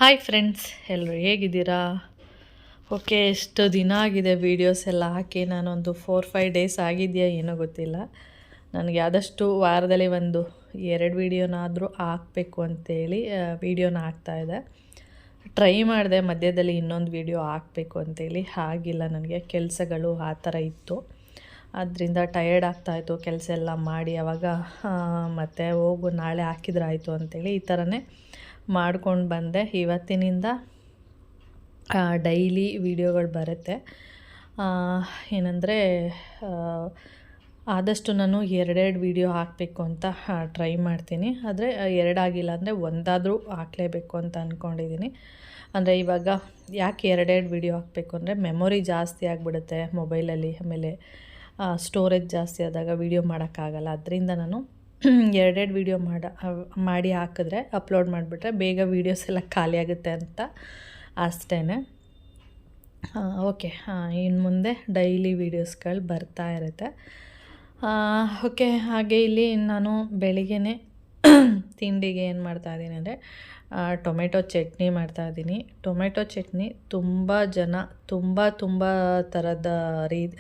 Hi friends, ಎಲ್ಲರೂ ಹೇಗಿದ್ದೀರಾ? Okay, ಎಷ್ಟು ದಿನ ಆಗಿದೆ ವೀಡಿಯೋಸ್ ಎಲ್ಲ ಹಾಕಿ. ನಾನೊಂದು 4-5 ಡೇಸ್ ಆಗಿದೆಯಾ ಏನೋ ಗೊತ್ತಿಲ್ಲ. ನನಗೆ ಆದಷ್ಟು ವಾರದಲ್ಲಿ ಒಂದು 2 ವೀಡಿಯೋನಾದರೂ ಹಾಕಬೇಕು ಅಂತೇಳಿ ವೀಡಿಯೋನ ಹಾಕ್ತಾಯಿದ್ದೆ. ಟ್ರೈ ಮಾಡಿದೆ ಮಧ್ಯದಲ್ಲಿ ಇನ್ನೊಂದು ವೀಡಿಯೋ ಹಾಕಬೇಕು ಅಂತೇಳಿ. ಆಗಿಲ್ಲ, ನನಗೆ ಕೆಲಸಗಳು ಆ ಥರ ಇತ್ತು. ಅದರಿಂದ ಟಯರ್ಡ್ ಆಗ್ತಾಯಿತ್ತು ಕೆಲಸ ಎಲ್ಲ ಮಾಡಿ. ಆವಾಗ ಮತ್ತೆ ಹೋಗು ನಾಳೆ ಹಾಕಿದ್ರೆ ಆಯಿತು ಅಂತೇಳಿ ಈ ಥರನೇ ಮಾಡ್ಕೊಂಡು ಬಂದೆ. ಇವತ್ತಿನಿಂದ ಡೈಲಿ ವೀಡಿಯೋಗಳು ಬರುತ್ತೆ. ಏನಂದರೆ ಆದಷ್ಟು ನಾನು 2 ವೀಡಿಯೋ ಹಾಕಬೇಕು ಅಂತ ಟ್ರೈ ಮಾಡ್ತೀನಿ. ಆದರೆ 2 ಆಗಿಲ್ಲ ಅಂದರೆ ಒಂದಾದರೂ ಹಾಕಲೇಬೇಕು ಅಂತ ಅಂದ್ಕೊಂಡಿದ್ದೀನಿ. ಅಂದರೆ ಇವಾಗ ಯಾಕೆ 2 ವೀಡಿಯೋ ಹಾಕಬೇಕು ಅಂದರೆ ಮೆಮೊರಿ ಜಾಸ್ತಿ ಆಗಿಬಿಡುತ್ತೆ ಮೊಬೈಲಲ್ಲಿ. ಆಮೇಲೆ ಸ್ಟೋರೇಜ್ ಜಾಸ್ತಿ ಆದಾಗ ವೀಡಿಯೋ ಮಾಡೋಕ್ಕಾಗಲ್ಲ. ಅದರಿಂದ ನಾನು 2 ವೀಡಿಯೋ ಮಾಡಿ ಹಾಕಿದ್ರೆ ಅಪ್ಲೋಡ್ ಮಾಡಿಬಿಟ್ರೆ ಬೇಗ ವೀಡಿಯೋಸ್ ಎಲ್ಲ ಖಾಲಿ ಆಗುತ್ತೆ ಅಂತ ಅಷ್ಟೇ. ಓಕೆ, ಇನ್ನು ಮುಂದೆ ಡೈಲಿ ವೀಡಿಯೋಸ್ಗಳು ಬರ್ತಾ ಇರುತ್ತೆ. ಓಕೆ, ಹಾಗೆ ಇಲ್ಲಿ ನಾನು ಬೆಳಿಗ್ಗೆ ತಿಂಡಿಗೆ ಏನು ಮಾಡ್ತಾಯಿದ್ದೀನಿ ಅಂದರೆ ಟೊಮೆಟೊ ಚಟ್ನಿ ಮಾಡ್ತಾಯಿದ್ದೀನಿ. ಟೊಮೆಟೊ ಚಟ್ನಿ ತುಂಬ ಜನ ತುಂಬ ಥರದ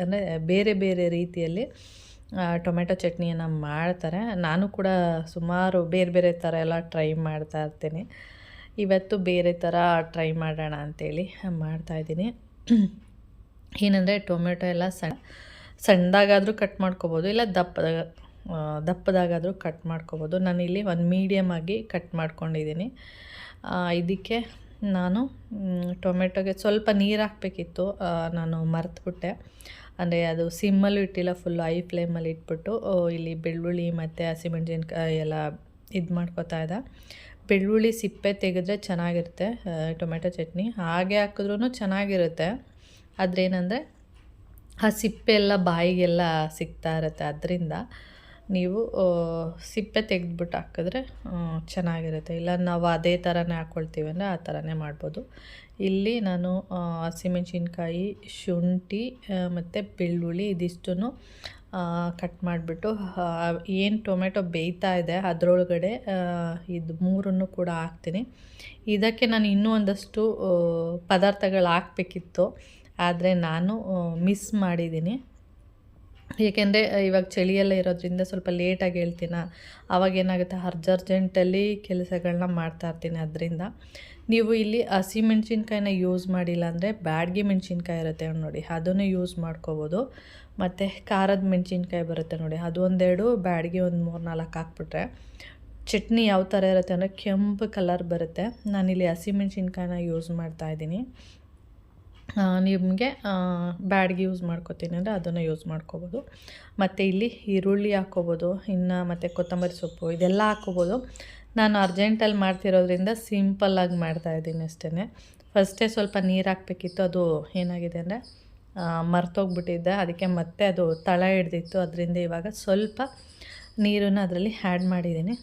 ಅಂದರೆ ಬೇರೆ ಬೇರೆ ರೀತಿಯಲ್ಲಿ ಟೊಮೆಟೊ ಚಟ್ನಿಯನ್ನು ಮಾಡ್ತಾರೆ. ನಾನು ಕೂಡ ಸುಮಾರು ಬೇರೆ ಬೇರೆ ಥರ ಎಲ್ಲ ಟ್ರೈ ಮಾಡ್ತಾ ಇರ್ತೀನಿ. ಇವತ್ತು ಬೇರೆ ಥರ ಟ್ರೈ ಮಾಡೋಣ ಅಂಥೇಳಿ ಮಾಡ್ತಾಯಿದ್ದೀನಿ. ಏನಂದರೆ ಟೊಮೆಟೊ ಎಲ್ಲ ಸಣ್ಣದಾಗಾದರೂ ಕಟ್ ಮಾಡ್ಕೊಬೋದು, ಇಲ್ಲ ದಪ್ಪದಾಗಾದರೂ ಕಟ್ ಮಾಡ್ಕೊಬೋದು. ನಾನಿಲ್ಲಿ ಒಂದು ಮೀಡಿಯಮ್ ಆಗಿ ಕಟ್ ಮಾಡ್ಕೊಂಡಿದ್ದೀನಿ. ಇದಕ್ಕೆ ನಾನು ಟೊಮೆಟೊಗೆ ಸ್ವಲ್ಪ ನೀರು ಹಾಕಬೇಕಿತ್ತು, ನಾನು ಮರೆತುಬಿಟ್ಟೆ. ಅಂದರೆ ಅದು ಸಿಮ್ಮಲ್ಲೂ ಇಟ್ಟಿಲ್ಲ, ಫುಲ್ಲು ಹೈ ಫ್ಲೇಮಲ್ಲಿ ಇಟ್ಬಿಟ್ಟು ಇಲ್ಲಿ ಬೆಳ್ಳುಳ್ಳಿ ಮತ್ತು ಹಸಿಮೆಣಸಿನ್ಕಾಯಿ ಎಲ್ಲ ಇದು ಮಾಡ್ಕೊತಾ ಇದ್ದೆ. ಬೆಳ್ಳುಳ್ಳಿ ಸಿಪ್ಪೆ ತೆಗೆದ್ರೆ ಚೆನ್ನಾಗಿರುತ್ತೆ ಟೊಮೆಟೊ ಚಟ್ನಿ, ಹಾಗೆ ಹಾಕಿದ್ರೂ ಚೆನ್ನಾಗಿರುತ್ತೆ. ಆದರೆ ಏನಂದರೆ ಆ ಸಿಪ್ಪೆ ಎಲ್ಲ ಬಾಯಿಗೆಲ್ಲ ಸಿಗ್ತಾ ಇರುತ್ತೆ. ಅದರಿಂದ ನೀವು ಸಿಪ್ಪೆ ತೆಗೆದ್ಬಿಟ್ಟು ಹಾಕಿದ್ರೆ ಚೆನ್ನಾಗಿರುತ್ತೆ. ಇಲ್ಲ ನಾವು ಅದೇ ಥರನೇ ಹಾಕ್ಕೊಳ್ತೀವಿ ಅಂದರೆ ಆ ಥರನೇ ಮಾಡ್ಬೋದು. ಇಲ್ಲಿ ನಾನು ಹಸಿಮೆಣಸಿನ್ಕಾಯಿ, ಶುಂಠಿ ಮತ್ತು ಬೆಳ್ಳುಳ್ಳಿ ಇದಿಷ್ಟನ್ನು ಕಟ್ ಮಾಡಿಬಿಟ್ಟು ಏನು ಟೊಮೆಟೊ ಬೇಯ್ತಾ ಇದೆ ಅದರೊಳಗಡೆ ಇದು 3 ಕೂಡ ಹಾಕ್ತೀನಿ. ಇದಕ್ಕೆ ನಾನು ಇನ್ನೂ ಒಂದಷ್ಟು ಪದಾರ್ಥಗಳು ಹಾಕಬೇಕಿತ್ತು, ಆದರೆ ನಾನು ಮಿಸ್ ಮಾಡಿದ್ದೀನಿ. ಏಕೆಂದರೆ ಇವಾಗ ಚಳಿಯೆಲ್ಲ ಇರೋದ್ರಿಂದ ಸ್ವಲ್ಪ ಲೇಟಾಗಿ ಹೇಳ್ತೀನ. ಆವಾಗೇನಾಗುತ್ತೆ, ಅರ್ಜೆಂಟಲ್ಲಿ ಕೆಲಸಗಳನ್ನ ಮಾಡ್ತಾಯಿರ್ತೀನಿ. ಅದರಿಂದ ನೀವು ಇಲ್ಲಿ ಹಸಿಮೆಣ್ಸಿನ್ಕಾಯಿನ ಯೂಸ್ ಮಾಡಿಲ್ಲ ಅಂದರೆ ಬ್ಯಾಡಗಿ ಮೆಣಸಿನ್ಕಾಯಿ ಇರುತ್ತೆ ನೋಡಿ, ಅದನ್ನು ಯೂಸ್ ಮಾಡ್ಕೋಬೋದು. ಮತ್ತು ಖಾರದ ಮೆಣಸಿನ್ಕಾಯಿ ಬರುತ್ತೆ ನೋಡಿ, ಅದು 1-2, ಬ್ಯಾಡಗಿ ಒಂದು 3-4 ಹಾಕ್ಬಿಟ್ರೆ ಚಟ್ನಿ ಯಾವ ಥರ ಇರುತ್ತೆ ಅಂದರೆ ಕೆಂಪು ಕಲರ್ ಬರುತ್ತೆ. ನಾನಿಲ್ಲಿ ಹಸಿಮೆಣ್ಸಿನ್ಕಾಯಿನ ಯೂಸ್ ಮಾಡ್ತಾಯಿದ್ದೀನಿ. ನಿಮಗೆ ಬ್ಯಾಡ್ಗೆ ಯೂಸ್ ಮಾಡ್ಕೊತೀನಿ ಅಂದರೆ ಅದನ್ನು ಯೂಸ್ ಮಾಡ್ಕೋಬೋದು. ಮತ್ತು ಇಲ್ಲಿ ಈರುಳ್ಳಿ ಹಾಕ್ಕೋಬೋದು, ಇನ್ನು ಮತ್ತು ಕೊತ್ತಂಬರಿ ಸೊಪ್ಪು ಇದೆಲ್ಲ ಹಾಕ್ಕೋಬೋದು. ನಾನು ಅರ್ಜೆಂಟಲ್ಲಿ ಮಾಡ್ತಿರೋದ್ರಿಂದ ಸಿಂಪಲ್ಲಾಗಿ ಮಾಡ್ತಾಯಿದ್ದೀನಿ ಅಷ್ಟೇ. ಫಸ್ಟೇ ಸ್ವಲ್ಪ ನೀರು ಹಾಕಬೇಕಿತ್ತು, ಅದು ಏನಾಗಿದೆ ಅಂದರೆ ಮರ್ತೋಗ್ಬಿಟ್ಟಿದ್ದೆ. ಅದಕ್ಕೆ ಮತ್ತೆ ಅದು ತಳ ಹಿಡ್ದಿತ್ತು. ಅದರಿಂದ ಇವಾಗ ಸ್ವಲ್ಪ ನೀರನ್ನು ಅದರಲ್ಲಿ ಆ್ಯಡ್ ಮಾಡಿದ್ದೀನಿ.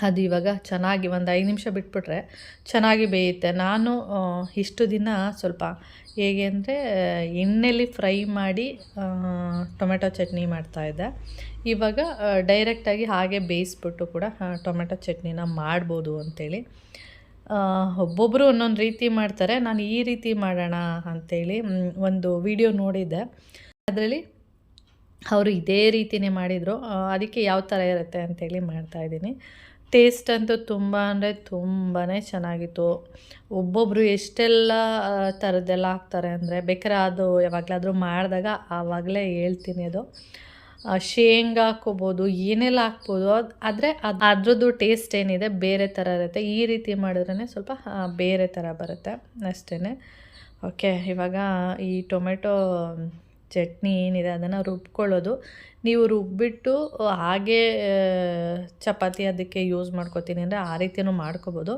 ಅದು ಇವಾಗ ಚೆನ್ನಾಗಿ ಒಂದು 5 ನಿಮಿಷ ಬಿಟ್ಬಿಟ್ರೆ ಚೆನ್ನಾಗಿ ಬೇಯುತ್ತೆ. ನಾನು ಇಷ್ಟು ದಿನ ಸ್ವಲ್ಪ ಹೇಗೆ ಅಂದರೆ ಎಣ್ಣೆಯಲ್ಲಿ ಫ್ರೈ ಮಾಡಿ ಟೊಮೆಟೊ ಚಟ್ನಿ ಮಾಡ್ತಾಯಿದ್ದೆ. ಇವಾಗ ಡೈರೆಕ್ಟಾಗಿ ಹಾಗೆ ಬೇಯಿಸ್ಬಿಟ್ಟು ಕೂಡ ಟೊಮೆಟೊ ಚಟ್ನಿನ ಮಾಡ್ಬೋದು ಅಂಥೇಳಿ. ಒಬ್ಬೊಬ್ಬರು ಒಂದೊಂದು ರೀತಿ ಮಾಡ್ತಾರೆ. ನಾನು ಈ ರೀತಿ ಮಾಡೋಣ ಅಂಥೇಳಿ ಒಂದು ವಿಡಿಯೋ ನೋಡಿದ್ದೆ. ಅದರಲ್ಲಿ ಅವರು ಇದೇ ರೀತಿಯೇ ಮಾಡಿದರು. ಅದಕ್ಕೆ ಯಾವ ಥರ ಇರುತ್ತೆ ಅಂಥೇಳಿ ಮಾಡ್ತಾಯಿದ್ದೀನಿ. ಟೇಸ್ಟ್ ಅಂತೂ ತುಂಬ ಅಂದರೆ ತುಂಬಾ ಚೆನ್ನಾಗಿತ್ತು. ಒಬ್ಬೊಬ್ಬರು ಎಷ್ಟೆಲ್ಲ ಥರದ್ದೆಲ್ಲ ಹಾಕ್ತಾರೆ ಅಂದರೆ ಬೇಕಾದ್ರೆ ಅದು ಯಾವಾಗಲಾದರೂ ಮಾಡಿದಾಗ ಆವಾಗಲೇ ಹೇಳ್ತೀನಿ. ಅದು ಶೇಂಗಾ ಹಾಕ್ಕೋಬೋದು, ಏನೆಲ್ಲ ಹಾಕ್ಬೋದು. ಆದರೆ ಅದ್ರದ್ದು ಟೇಸ್ಟ್ ಏನಿದೆ ಬೇರೆ ಥರ ಇರುತ್ತೆ. ಈ ರೀತಿ ಮಾಡಿದ್ರೇ ಸ್ವಲ್ಪ ಬೇರೆ ಥರ ಬರುತ್ತೆ ಅಷ್ಟೇ. ಓಕೆ, ಇವಾಗ ಈ ಟೊಮೆಟೊ ಚಟ್ನಿ ಏನಿದೆ ಅದನ್ನು ರುಬ್ಕೊಳ್ಳೋದು. ನೀವು ರುಬ್ಬಿಟ್ಟು ಹಾಗೇ ಚಪಾತಿ ಅದಕ್ಕೆ ಯೂಸ್ ಮಾಡ್ಕೊತೀನಿ ಅಂದರೆ ಆ ರೀತಿಯೂ ಮಾಡ್ಕೊಬೋದು.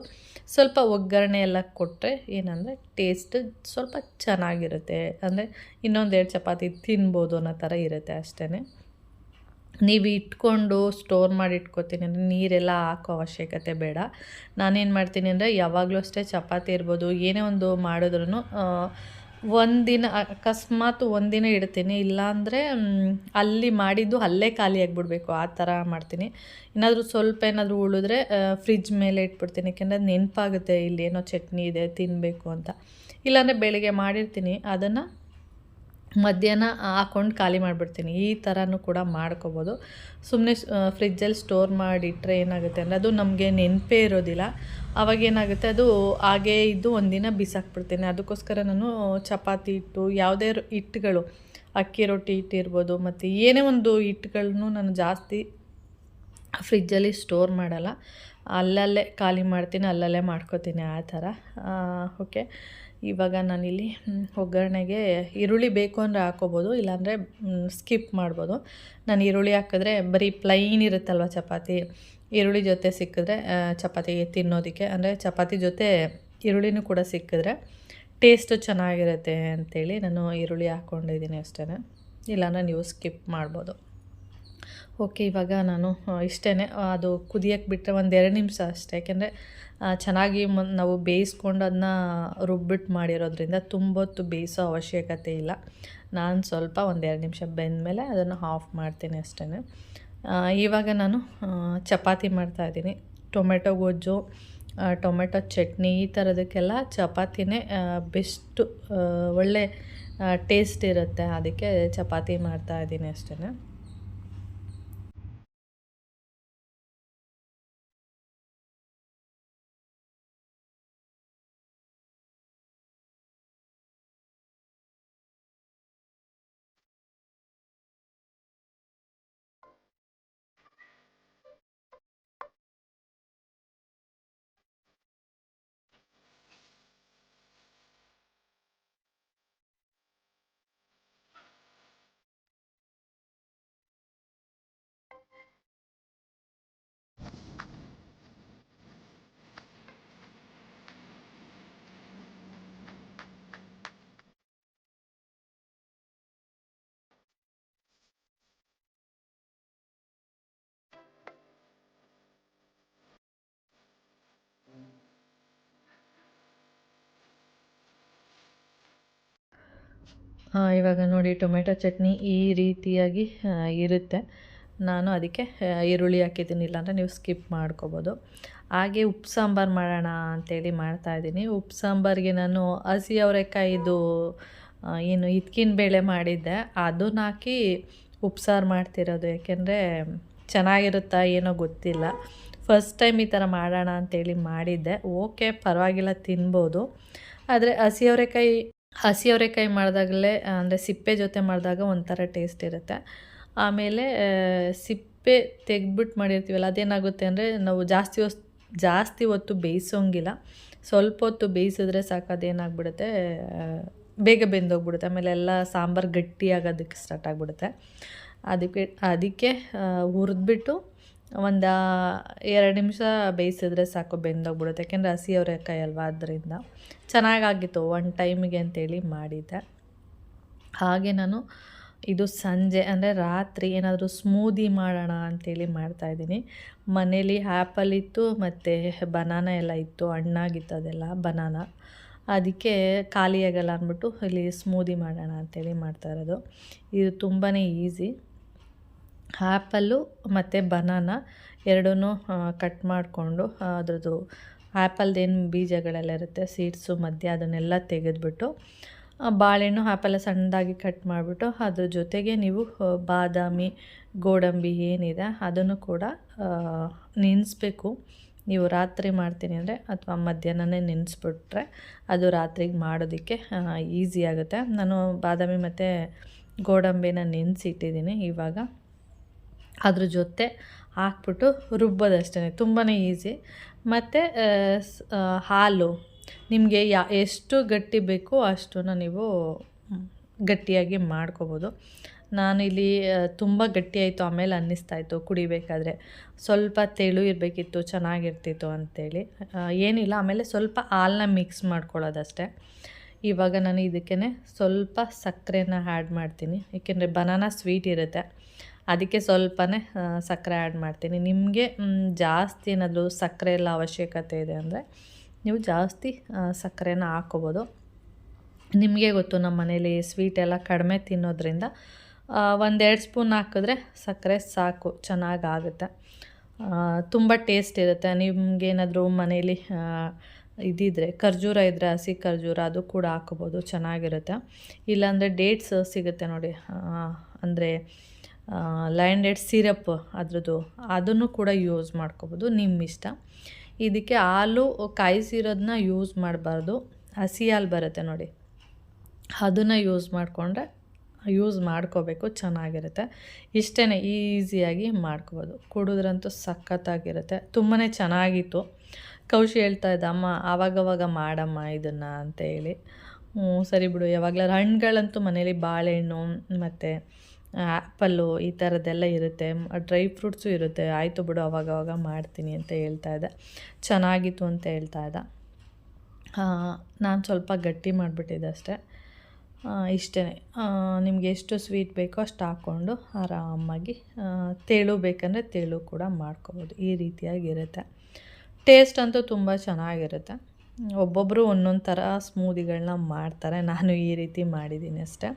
ಸ್ವಲ್ಪ ಒಗ್ಗರಣೆ ಎಲ್ಲ ಕೊಟ್ಟರೆ ಏನಂದರೆ ಟೇಸ್ಟ್ ಸ್ವಲ್ಪ ಚೆನ್ನಾಗಿರುತ್ತೆ. ಅಂದರೆ ಇನ್ನೊಂದೆರಡು ಚಪಾತಿ ತಿನ್ಬೋದು ಅನ್ನೋ ಥರ ಇರುತ್ತೆ ಅಷ್ಟೇ. ನೀವು ಇಟ್ಕೊಂಡು ಸ್ಟೋರ್ ಮಾಡಿ ಇಟ್ಕೊತೀನಿ ಅಂದರೆ ನೀರೆಲ್ಲ ಹಾಕೋ ಅವಶ್ಯಕತೆ ಬೇಡ. ನಾನೇನು ಮಾಡ್ತೀನಿ ಅಂದರೆ ಯಾವಾಗಲೂ ಅಷ್ಟೇ ಚಪಾತಿ ಇರ್ಬೋದು, ಏನೇ ಒಂದು ಮಾಡಿದ್ರೂ ಒಂದಿನ ಅಕಸ್ಮಾತ್ ಒಂದಿನ ಇಡ್ತೀನಿ, ಇಲ್ಲಾಂದರೆ ಅಲ್ಲಿ ಮಾಡಿದ್ದು ಅಲ್ಲೇ ಖಾಲಿಯಾಗಿಬಿಡ್ಬೇಕು ಆ ಥರ ಮಾಡ್ತೀನಿ. ಏನಾದರೂ ಸ್ವಲ್ಪ ಏನಾದರೂ ಉಳಿದ್ರೆ ಫ್ರಿಜ್ ಮೇಲೆ ಇಟ್ಬಿಡ್ತೀನಿ, ಯಾಕೆಂದರೆ ಅದು ನೆನಪಾಗುತ್ತೆ ಇಲ್ಲೇನೋ ಚಟ್ನಿ ಇದೆ ತಿನ್ನಬೇಕು ಅಂತ. ಇಲ್ಲಾಂದರೆ ಬೆಳಿಗ್ಗೆ ಮಾಡಿರ್ತೀನಿ, ಅದನ್ನು ಮಧ್ಯಾಹ್ನ ಹಾಕ್ಕೊಂಡು ಖಾಲಿ ಮಾಡಿಬಿಡ್ತೀನಿ. ಈ ಥರನೂ ಕೂಡ ಮಾಡ್ಕೊಬೋದು. ಸುಮ್ಮನೆ ಫ್ರಿಜ್ಜಲ್ಲಿ ಸ್ಟೋರ್ ಮಾಡಿಟ್ರೆ ಏನಾಗುತ್ತೆ ಅಂದರೆ ಅದು ನಮಗೆ ನೆನಪೇ ಇರೋದಿಲ್ಲ. ಆವಾಗೇನಾಗುತ್ತೆ ಅದು ಹಾಗೇ ಇದ್ದು ಒಂದಿನ ಬಿಸಾಕ್ಬಿಡ್ತೀನಿ. ಅದಕ್ಕೋಸ್ಕರ ನಾನು ಚಪಾತಿ ಹಿಟ್ಟು, ಯಾವುದೇ ಹಿಟ್ಟುಗಳು, ಅಕ್ಕಿ ರೊಟ್ಟಿ ಹಿಟ್ಟಿರ್ಬೋದು, ಮತ್ತು ಏನೇ ಒಂದು ಹಿಟ್ಟುಗಳನ್ನು ನಾನು ಜಾಸ್ತಿ ಫ್ರಿಜ್ಜಲ್ಲಿ ಸ್ಟೋರ್ ಮಾಡಲ್ಲ. ಅಲ್ಲಲ್ಲೇ ಖಾಲಿ ಮಾಡ್ತೀನಿ, ಅಲ್ಲಲ್ಲೇ ಮಾಡ್ಕೊತೀನಿ ಆ ಥರ. ಓಕೆ, ಇವಾಗ ನಾನಿಲ್ಲಿ ಒಗ್ಗರಣೆಗೆ ಈರುಳ್ಳಿ ಬೇಕು ಅಂದರೆ ಹಾಕ್ಕೋಬೋದು, ಇಲ್ಲಾಂದರೆ ಸ್ಕಿಪ್ ಮಾಡ್ಬೋದು. ನಾನು ಈರುಳ್ಳಿ ಹಾಕಿದ್ರೆ ಬರೀ ಪ್ಲೈನ್ ಇರುತ್ತಲ್ವ ಚಪಾತಿ, ಈರುಳ್ಳಿ ಜೊತೆ ಸಿಕ್ಕಿದ್ರೆ ಚಪಾತಿಗೆ ತಿನ್ನೋದಕ್ಕೆ, ಅಂದರೆ ಚಪಾತಿ ಜೊತೆ ಈರುಳ್ಳಿನೂ ಕೂಡ ಸಿಕ್ಕಿದ್ರೆ ಟೇಸ್ಟು ಚೆನ್ನಾಗಿರುತ್ತೆ ಅಂಥೇಳಿ ನಾನು ಈರುಳ್ಳಿ ಹಾಕ್ಕೊಂಡಿದ್ದೀನಿ ಅಷ್ಟೇ. ಇಲ್ಲಾಂದರೆ ನೀವು ಸ್ಕಿಪ್ ಮಾಡ್ಬೋದು. ಓಕೆ, ಇವಾಗ ನಾನು ಇಷ್ಟೇ, ಅದು ಕುದಿಯೋಕ್ಕೆ ಬಿಟ್ಟರೆ 1-2 ನಿಮಿಷ ಅಷ್ಟೇ. ಯಾಕೆಂದರೆ ಚೆನ್ನಾಗಿ ನಾವು ಬೇಯಿಸ್ಕೊಂಡು ಅದನ್ನ ರುಬ್ಬಿಟ್ಟು ಮಾಡಿರೋದ್ರಿಂದ ತುಂಬ ಹೊತ್ತು ಬೇಯಿಸೋ ಅವಶ್ಯಕತೆ ಇಲ್ಲ. ನಾನು ಸ್ವಲ್ಪ 1-2 ನಿಮಿಷ ಬೆಂದಮೇಲೆ ಅದನ್ನು ಆಫ್ ಮಾಡ್ತೀನಿ ಅಷ್ಟೇ. ಇವಾಗ ನಾನು ಚಪಾತಿ ಮಾಡ್ತಾಯಿದ್ದೀನಿ. ಟೊಮೆಟೊ ಗೊಜ್ಜು, ಟೊಮೆಟೊ ಚಟ್ನಿ, ಈ ಥರದಕ್ಕೆಲ್ಲ ಚಪಾತಿನೇ ಬೆಸ್ಟು, ಒಳ್ಳೆ ಟೇಸ್ಟ್ ಇರುತ್ತೆ. ಅದಕ್ಕೆ ಚಪಾತಿ ಮಾಡ್ತಾಯಿದ್ದೀನಿ ಅಷ್ಟೇ. ಇವಾಗ ನೋಡಿ ಟೊಮೆಟೊ ಚಟ್ನಿ ಈ ರೀತಿಯಾಗಿ ಇರುತ್ತೆ. ನಾನು ಅದಕ್ಕೆ ಈರುಳ್ಳಿ ಹಾಕಿದ್ದೀನಿ, ಇಲ್ಲಾಂದರೆ ನೀವು ಸ್ಕಿಪ್ ಮಾಡ್ಕೋಬೋದು. ಹಾಗೆ ಉಪ್ಪು ಸಾಂಬಾರು ಮಾಡೋಣ ಅಂಥೇಳಿ ಮಾಡ್ತಾಯಿದ್ದೀನಿ. ಉಪ್ಪು ಸಾಂಬಾರಿಗೆ ನಾನು ಹಸಿ ಅವರೆಕಾಯಿದು ಏನು ಹಿತ್ಕಿನ ಬೇಳೆ ಮಾಡಿದ್ದೆ, ಅದನ್ನ ಹಾಕಿ ಉಪ್ಸಾರು ಮಾಡ್ತಿರೋದು. ಯಾಕೆಂದರೆ ಚೆನ್ನಾಗಿರುತ್ತಾ ಏನೋ ಗೊತ್ತಿಲ್ಲ, ಫಸ್ಟ್ ಟೈಮ್ ಈ ಥರ ಮಾಡೋಣ ಅಂಥೇಳಿ ಮಾಡಿದ್ದೆ. ಓಕೆ, ಪರವಾಗಿಲ್ಲ, ತಿನ್ಬೋದು. ಆದರೆ ಹಸಿ ಅವರೆಕಾಯಿ ಮಾಡಿದಾಗಲೇ, ಅಂದರೆ ಸಿಪ್ಪೆ ಜೊತೆ ಮಾಡಿದಾಗ ಒಂಥರ ಟೇಸ್ಟ್ ಇರುತ್ತೆ. ಆಮೇಲೆ ಸಿಪ್ಪೆ ತೆಗೆದ್ಬಿಟ್ಟು ಮಾಡಿರ್ತೀವಲ್ಲ, ಅದೇನಾಗುತ್ತೆ ಅಂದರೆ ನಾವು ಜಾಸ್ತಿ ಹೊತ್ತು ಬೇಯಿಸೋಂಗಿಲ್ಲ. ಸ್ವಲ್ಪ ಹೊತ್ತು ಬೇಯಿಸಿದ್ರೆ ಸಾಕು, ಅದೇನಾಗ್ಬಿಡುತ್ತೆ, ಬೇಗ ಬೆಂದೋಗ್ಬಿಡುತ್ತೆ. ಆಮೇಲೆ ಎಲ್ಲ ಸಾಂಬಾರು ಗಟ್ಟಿಯಾಗೋದಕ್ಕೆ ಸ್ಟಾರ್ಟ್ ಆಗಿಬಿಡುತ್ತೆ. ಅದಕ್ಕೆ ಹುರಿದ್ಬಿಟ್ಟು ಒಂದು 2 ನಿಮಿಷ ಬೇಯಿಸಿದ್ರೆ ಸಾಕು, ಬೆಂದೋಗ್ಬಿಡುತ್ತೆ. ಯಾಕೆಂದರೆ ಹಸಿ ಅವರೆಕಾಯಿ ಅಲ್ವಾ, ಅದರಿಂದ ಚೆನ್ನಾಗಾಗಿತ್ತು ಒನ್ ಟೈಮಿಗೆ ಅಂತೇಳಿ ಮಾಡಿದ್ದೆ. ಹಾಗೆ ನಾನು ಇದು ಸಂಜೆ ಅಂದರೆ ರಾತ್ರಿ ಏನಾದರೂ ಸ್ಮೂದಿ ಮಾಡೋಣ ಅಂಥೇಳಿ ಮಾಡ್ತಾಯಿದ್ದೀನಿ. ಮನೇಲಿ ಆ್ಯಪಲ್ ಇತ್ತು ಮತ್ತು ಬನಾನ ಎಲ್ಲ ಇತ್ತು, ಹಣ್ಣಾಗಿತ್ತು ಅದೆಲ್ಲ ಬನಾನ. ಅದಕ್ಕೆ ಖಾಲಿಯಾಗಲ್ಲ ಅಂದ್ಬಿಟ್ಟು ಇಲ್ಲಿ ಸ್ಮೂದಿ ಮಾಡೋಣ ಅಂಥೇಳಿ ಮಾಡ್ತಾಯಿರೋದು. ಇದು ತುಂಬಾ ಈಸಿ. ಆ್ಯಪಲ್ಲು ಮತ್ತು ಬನಾನ ಎರಡನ್ನೂ ಕಟ್ ಮಾಡಿಕೊಂಡು ಅದ್ರದ್ದು ಆ್ಯಪಲ್ದೇನು ಬೀಜಗಳೆಲ್ಲ ಇರುತ್ತೆ, ಸೀಡ್ಸು ಮಧ್ಯ, ಅದನ್ನೆಲ್ಲ ತೆಗೆದುಬಿಟ್ಟು, ಬಾಳೆಹಣ್ಣು ಆ್ಯಪಲ್ಲ ಸಣ್ಣದಾಗಿ ಕಟ್ ಮಾಡಿಬಿಟ್ಟು ಅದ್ರ ಜೊತೆಗೆ ನೀವು ಬಾದಾಮಿ, ಗೋಡಂಬಿ ಏನಿದೆ ಅದನ್ನು ಕೂಡ ನೆನೆಸ್ಬೇಕು. ನೀವು ರಾತ್ರಿ ಮಾಡ್ತೀನಿ ಅಂದರೆ ಅಥವಾ ಮಧ್ಯಾಹ್ನನೇ ನೆನೆಸ್ಬಿಟ್ರೆ ಅದು ರಾತ್ರಿಗೆ ಮಾಡೋದಕ್ಕೆ ಈಸಿ ಆಗುತ್ತೆ. ನಾನು ಬಾದಾಮಿ ಮತ್ತು ಗೋಡಂಬಿನ ನೆನೆಸಿಟ್ಟಿದ್ದೀನಿ. ಇವಾಗ ಅದ್ರ ಜೊತೆ ಹಾಕ್ಬಿಟ್ಟು ರುಬ್ಬೋದಷ್ಟೇ, ತುಂಬಾ ಈಸಿ. ಮತ್ತು ಹಾಲು ನಿಮಗೆ ಎಷ್ಟು ಗಟ್ಟಿ ಬೇಕೋ ಅಷ್ಟನ್ನು ನೀವು ಗಟ್ಟಿಯಾಗಿ ಮಾಡ್ಕೋಬೋದು. ನಾನಿಲ್ಲಿ ತುಂಬ ಗಟ್ಟಿಯಾಯಿತು, ಆಮೇಲೆ ಅನ್ನಿಸ್ತಾಯಿತ್ತು ಕುಡಿಬೇಕಾದ್ರೆ, ಸ್ವಲ್ಪ ತೆಳು ಇರಬೇಕಿತ್ತು, ಚೆನ್ನಾಗಿರ್ತಿತ್ತು ಅಂಥೇಳಿ. ಏನಿಲ್ಲ, ಆಮೇಲೆ ಸ್ವಲ್ಪ ಹಾಲನ್ನ ಮಿಕ್ಸ್ ಮಾಡ್ಕೊಳ್ಳೋದಷ್ಟೇ. ಇವಾಗ ನಾನು ಇದಕ್ಕೇ ಸ್ವಲ್ಪ ಸಕ್ಕರೆನ ಆ್ಯಡ್ ಮಾಡ್ತೀನಿ, ಏಕೆಂದರೆ ಬನಾನಾ ಸ್ವೀಟ್ ಇರುತ್ತೆ, ಅದಕ್ಕೆ ಸ್ವಲ್ಪನೇ ಸಕ್ಕರೆ ಆ್ಯಡ್ ಮಾಡ್ತೀನಿ. ನಿಮಗೆ ಜಾಸ್ತಿ ಏನಾದರೂ ಸಕ್ಕರೆ ಎಲ್ಲ ಅವಶ್ಯಕತೆ ಇದೆ ಅಂದರೆ ನೀವು ಜಾಸ್ತಿ ಸಕ್ಕರೆನ ಹಾಕ್ಕೋಬೋದು. ನಿಮಗೆ ಗೊತ್ತು ನಮ್ಮ ಮನೇಲಿ ಸ್ವೀಟ್ ಎಲ್ಲ ಕಡಿಮೆ ತಿನ್ನೋದ್ರಿಂದ 1-2 ಸ್ಪೂನ್ ಹಾಕಿದ್ರೆ ಸಕ್ಕರೆ ಸಾಕು, ಚೆನ್ನಾಗಾಗುತ್ತೆ. ತುಂಬ ಟೇಸ್ಟ್ ಇರುತ್ತೆ. ನಿಮಗೇನಾದರೂ ಮನೇಲಿ ಇದ್ದಿದ್ರೆ ಖರ್ಜೂರ ಇದ್ದರೆ ಹಸಿ ಖರ್ಜೂರ ಅದು ಕೂಡ ಹಾಕೋಬೋದು, ಚೆನ್ನಾಗಿರುತ್ತೆ. ಇಲ್ಲಾಂದರೆ ಡೇಟ್ಸ್ ಸಿಗುತ್ತೆ ನೋಡಿ, ಅಂದರೆ ಲಯನ್ ಡೇಟ್ಸ್ ಸಿರಪ್ ಅದ್ರದ್ದು, ಅದನ್ನು ಕೂಡ ಯೂಸ್ ಮಾಡ್ಕೋಬೋದು, ನಿಮ್ಮ ಇಷ್ಟ. ಇದಕ್ಕೆ ಹಾಲು ಕಾಯಿಸಿರೋದನ್ನ ಯೂಸ್ ಮಾಡಬಾರ್ದು, ಹಸಿ ಹಾಲು ಬರುತ್ತೆ ನೋಡಿ, ಅದನ್ನು ಯೂಸ್ ಮಾಡ್ಕೋಬೇಕು, ಚೆನ್ನಾಗಿರುತ್ತೆ. ಇಷ್ಟೇ, ಈಸಿಯಾಗಿ ಮಾಡ್ಕೋಬೋದು. ಕುಡಿದ್ರಂತೂ ಸಖತ್ತಾಗಿರುತ್ತೆ. ತುಂಬಾ ಚೆನ್ನಾಗಿತ್ತು. ಕೌಶಿ ಹೇಳ್ತಾ ಇದ್ದ, ಅಮ್ಮ ಆವಾಗವಾಗ ಮಾಡಮ್ಮ ಇದನ್ನು ಅಂತೇಳಿ. ಸರಿ ಬಿಡು, ಯಾವಾಗಲಾರು ಹಣ್ಣುಗಳಂತೂ ಮನೇಲಿ ಬಾಳೆಹಣ್ಣು ಮತ್ತು ಆ್ಯಪಲ್ಲು ಈ ಥರದ್ದೆಲ್ಲ ಇರುತ್ತೆ, ಡ್ರೈ ಫ್ರೂಟ್ಸು ಇರುತ್ತೆ. ಆಯಿತು ಬಿಡು, ಆವಾಗವಾಗ ಮಾಡ್ತೀನಿ ಅಂತ ಹೇಳ್ತಾ ಇದ್ದೆ. ಚೆನ್ನಾಗಿತ್ತು ಅಂತ ಹೇಳ್ತಾ ಇದ್ದ. ನಾನು ಸ್ವಲ್ಪ ಗಟ್ಟಿ ಮಾಡಿಬಿಟ್ಟಿದ್ದೆ ಅಷ್ಟೇ. ಇಷ್ಟೇ, ನಿಮಗೆ ಎಷ್ಟು ಸ್ವೀಟ್ ಬೇಕೋ ಅಷ್ಟು ಹಾಕ್ಕೊಂಡು ಆರಾಮಾಗಿ ತೆಳು ಬೇಕಂದರೆ ತೆಳು ಕೂಡ ಮಾಡ್ಕೊಬೋದು. ಈ ರೀತಿಯಾಗಿರುತ್ತೆ. ಟೇಸ್ಟ್ ಅಂತೂ ತುಂಬ ಚೆನ್ನಾಗಿರುತ್ತೆ. ಒಬ್ಬೊಬ್ಬರು ಒಂದೊಂದು ಥರ ಸ್ಮೂದಿಗಳನ್ನ ಮಾಡ್ತಾರೆ, ನಾನು ಈ ರೀತಿ ಮಾಡಿದ್ದೀನಿ ಅಷ್ಟೇ.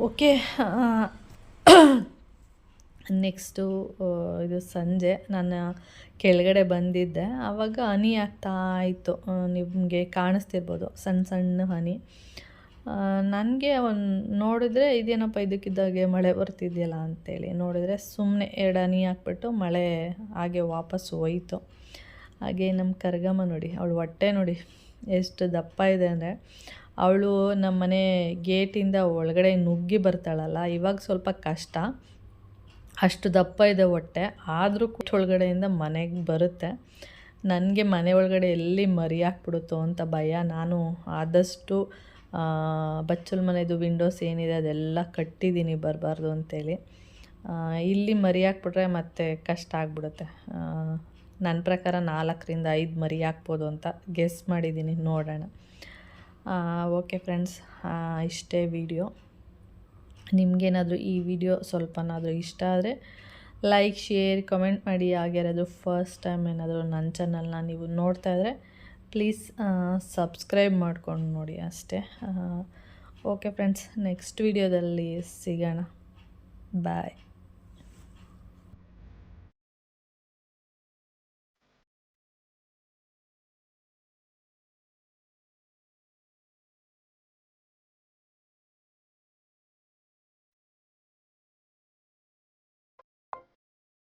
ಓಕೆ, ನೆಕ್ಸ್ಟು ಇದು ಸಂಜೆ ನಾನು ಕೆಳಗಡೆ ಬಂದಿದ್ದೆ. ಆವಾಗ ಹನಿ ಆಗ್ತಾ ಇತ್ತು, ನಿಮಗೆ ಕಾಣಿಸ್ತಿರ್ಬೋದು ಸಣ್ಣ ಸಣ್ಣ ಹನಿ. ನನಗೆ ನೋಡಿದ್ರೆ ಇದೇನಪ್ಪ ಇದಕ್ಕಿದ್ದಾಗೆ ಮಳೆ ಬರ್ತಿದೆಯಲ್ಲ ಅಂತೇಳಿ ನೋಡಿದರೆ ಸುಮ್ಮನೆ 2 ಹನಿ ಹಾಕ್ಬಿಟ್ಟು ಮಳೆ ಹಾಗೆ ವಾಪಸ್ಸು ಹೋಯ್ತು. ಹಾಗೆ ನಮ್ಮ ಕರ್ಗಮ್ಮ ನೋಡಿ, ಅವಳು ಹೊಟ್ಟೆ ನೋಡಿ ಎಷ್ಟು ದಪ್ಪ ಇದೆ ಅಂದರೆ, ಅವಳು ನಮ್ಮ ಮನೆ ಗೇಟಿಂದ ಒಳಗಡೆ ನುಗ್ಗಿ ಬರ್ತಾಳಲ್ಲ, ಇವಾಗ ಸ್ವಲ್ಪ ಕಷ್ಟ, ಅಷ್ಟು ದಪ್ಪ ಇದೆ ಹೊಟ್ಟೆ. ಆದರೂ ಒಳಗಡೆಯಿಂದ ಮನೆಗೆ ಬರುತ್ತೆ. ನನಗೆ ಮನೆ ಒಳಗಡೆ ಎಲ್ಲಿ ಮರಿ ಹಾಕ್ಬಿಡುತ್ತೋ ಅಂತ ಭಯ. ನಾನು ಆದಷ್ಟು ಬಚ್ಚಲ ಮನೆದು ವಿಂಡೋಸ್ ಏನಿದೆ ಅದೆಲ್ಲ ಕಟ್ಟಿದ್ದೀನಿ, ಬರಬಾರ್ದು ಅಂತೇಳಿ. ಇಲ್ಲಿ ಮರಿ ಹಾಕ್ಬಿಟ್ರೆ ಮತ್ತೆ ಕಷ್ಟ ಆಗಿಬಿಡುತ್ತೆ. ನನ್ನ ಪ್ರಕಾರ 4-5 ಮರಿ ಹಾಕ್ಬೋದು ಅಂತ ಗೆಸ್ ಮಾಡಿದ್ದೀನಿ, ನೋಡೋಣ. ಓಕೆ ಫ್ರೆಂಡ್ಸ್, ಇಷ್ಟೇ ವಿಡಿಯೋ. ನಿಮಗೇನಾದರೂ ಈ ವಿಡಿಯೋ ಸ್ವಲ್ಪನಾದರೂ ಇಷ್ಟ ಆದರೆ ಲೈಕ್, ಶೇರ್, ಕಮೆಂಟ್ ಮಾಡಿ. ಆಗಿರೋದು ಫಸ್ಟ್ ಟೈಮ್ ಏನಾದರೂ ನನ್ನ ಚಾನಲ್ನ ನೀವು ನೋಡ್ತಾ ಇದ್ದರೆ ಪ್ಲೀಸ್ ಸಬ್ಸ್ಕ್ರೈಬ್ ಮಾಡ್ಕೊಂಡು ನೋಡಿ ಅಷ್ಟೇ. ಓಕೆ ಫ್ರೆಂಡ್ಸ್, ನೆಕ್ಸ್ಟ್ ವಿಡಿಯೋದಲ್ಲಿ ಸಿಗೋಣ. ಬಾಯ್.